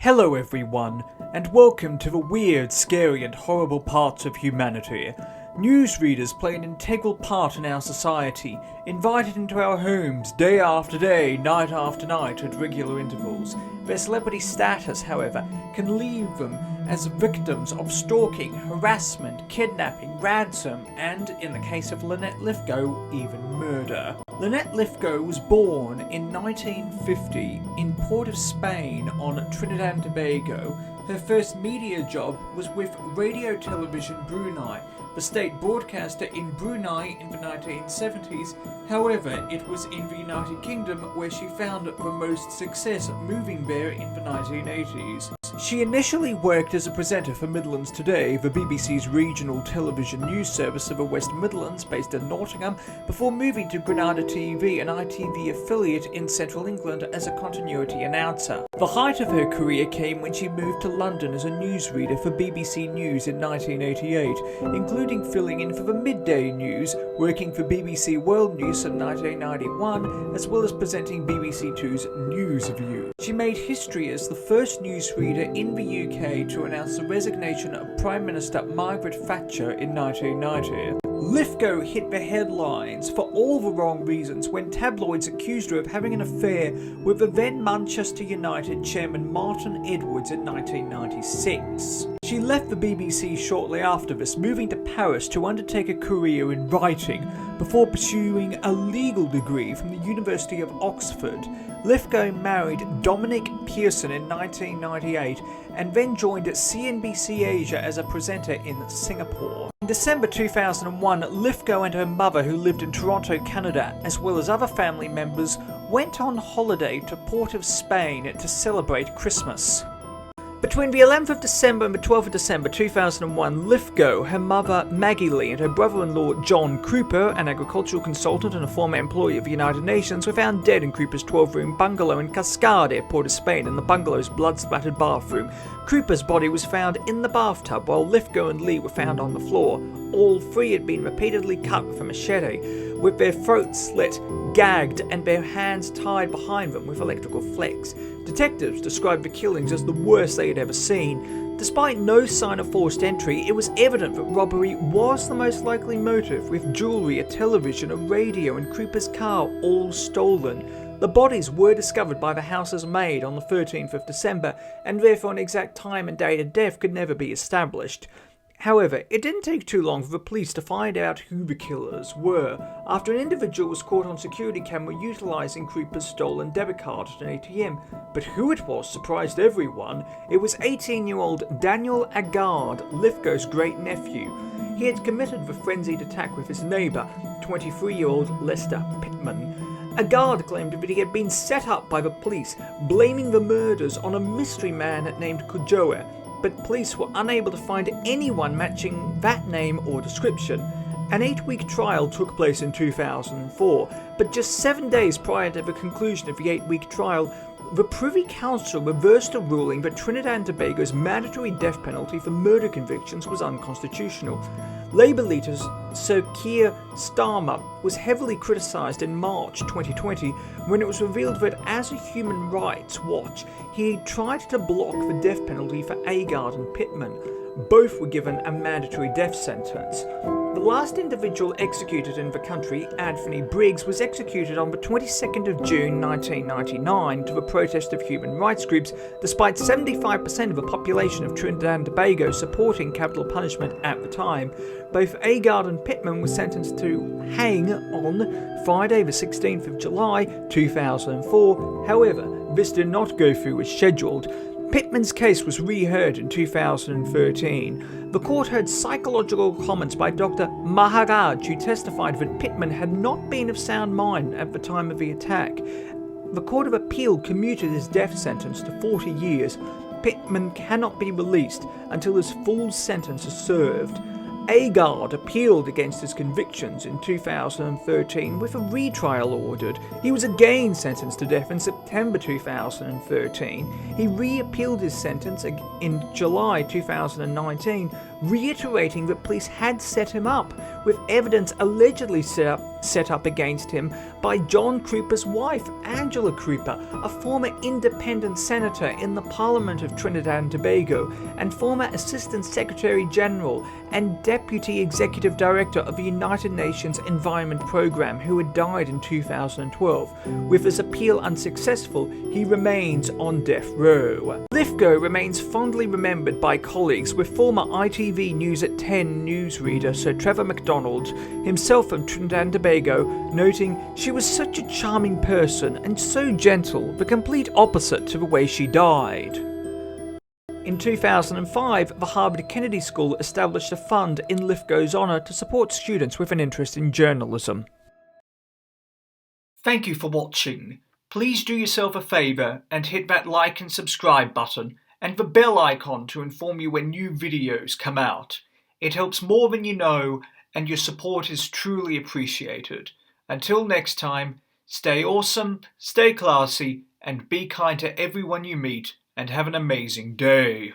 Hello everyone, and welcome to the weird, scary and horrible parts of humanity. Newsreaders play an integral part in our society, invited into our homes day after day, night after night at regular intervals. Their celebrity status, however, can leave them as victims of stalking, harassment, kidnapping, ransom, and, in the case of Lynette Lithgow, even murder. Lynette Lithgow was born in 1950 in Port of Spain on Trindad Tobago. Her first media job was with Radio Television Brunei, the state broadcaster in Brunei in the 1970s. However, it was in the United Kingdom where she found the most success, moving there in the 1980s. She initially worked as a presenter for Midlands Today, the BBC's regional television news service of the West Midlands based in Nottingham, before moving to Granada TV, an ITV affiliate in central England, as a continuity announcer. The height of her career came when she moved to London as a newsreader for BBC News in 1988, including filling in for the midday news, working for BBC World News in 1991, as well as presenting BBC Two's News View. She made history as the first newsreader in the UK to announce the resignation of Prime Minister Margaret Thatcher in 1990. Lithgow hit the headlines for all the wrong reasons when tabloids accused her of having an affair with the then Manchester United chairman Martin Edwards in 1996. She left the BBC shortly after this, moving to Paris to undertake a career in writing before pursuing a legal degree from the University of Oxford. Lithgow married Dominic Pearson in 1998 and then joined CNBC Asia as a presenter in Singapore. In December 2001, Lithgow and her mother, who lived in Toronto, Canada, as well as other family members, went on holiday to Port of Spain to celebrate Christmas. Between the 11th of December and the 12th of December 2001, Lithgow, her mother Maggie Lee and her brother-in-law John Cooper, an agricultural consultant and a former employee of the United Nations, were found dead in Cooper's 12-room bungalow in Cascade, Port of Spain, in the bungalow's blood-splattered bathroom. Cooper's body was found in the bathtub, while Lithgow and Lee were found on the floor. All three had been repeatedly cut with a machete, with their throats slit, gagged, and their hands tied behind them with electrical flex. Detectives described the killings as the worst they had ever seen. Despite no sign of forced entry, it was evident that robbery was the most likely motive, with jewellery, a television, a radio, and Cooper's car all stolen. The bodies were discovered by the house's maid on the 13th of December, and therefore an exact time and date of death could never be established. However, it didn't take too long for the police to find out who the killers were, after an individual was caught on security camera utilising Cooper's stolen debit card at an ATM. But who it was surprised everyone. It was 18-year-old Daniel Agard, Lithgow's great-nephew. He had committed the frenzied attack with his neighbour, 23-year-old Lester Pittman. Agard claimed that he had been set up by the police, blaming the murders on a mystery man named Kujoa, but police were unable to find anyone matching that name or description. An 8-week trial took place in 2004, but just 7 days prior to the conclusion of the 8-week trial, the Privy Council reversed a ruling that Trindad and Tobago's mandatory death penalty for murder convictions was unconstitutional. Labour leader Sir Keir Starmer was heavily criticised in March 2020 when it was revealed that as a Human Rights Watch, he tried to block the death penalty for Agard and Pittman. Both were given a mandatory death sentence. The last individual executed in the country, Anthony Briggs, was executed on the 22nd of June 1999 to the protest of human rights groups, despite 75% of the population of Trindad and Tobago supporting capital punishment at the time. Both Agard and Pittman were sentenced to hang on Friday the 16th of July 2004. However, this did not go through as scheduled. Pittman's case was reheard in 2013. The court heard psychological comments by Dr. Maharaj, who testified that Pittman had not been of sound mind at the time of the attack. The Court of Appeal commuted his death sentence to 40 years. Pittman cannot be released until his full sentence is served. Agard appealed against his convictions in 2013 with a retrial ordered. He was again sentenced to death in September 2013. He re-appealed his sentence in July 2019 reiterating that police had set him up, with evidence allegedly set up against him by John Cooper's wife, Angela Cooper, a former independent senator in the Parliament of Trinidad and Tobago and former Assistant Secretary General and Deputy Executive Director of the United Nations Environment Programme, who had died in 2012. With his appeal unsuccessful, he remains on death row. Lithgow remains fondly remembered by colleagues, with former ITV News at 10 newsreader Sir Trevor MacDonald, himself from Trindad and Tobago, noting she was such a charming person and so gentle, the complete opposite to the way she died. In 2005, the Harvard Kennedy School established a fund in Lithgow's honour to support students with an interest in journalism. Thank you for watching. Please do yourself a favour and hit that like and subscribe button and the bell icon to inform you when new videos come out. It helps more than you know, and your support is truly appreciated. Until next time, stay awesome, stay classy, and be kind to everyone you meet, and have an amazing day.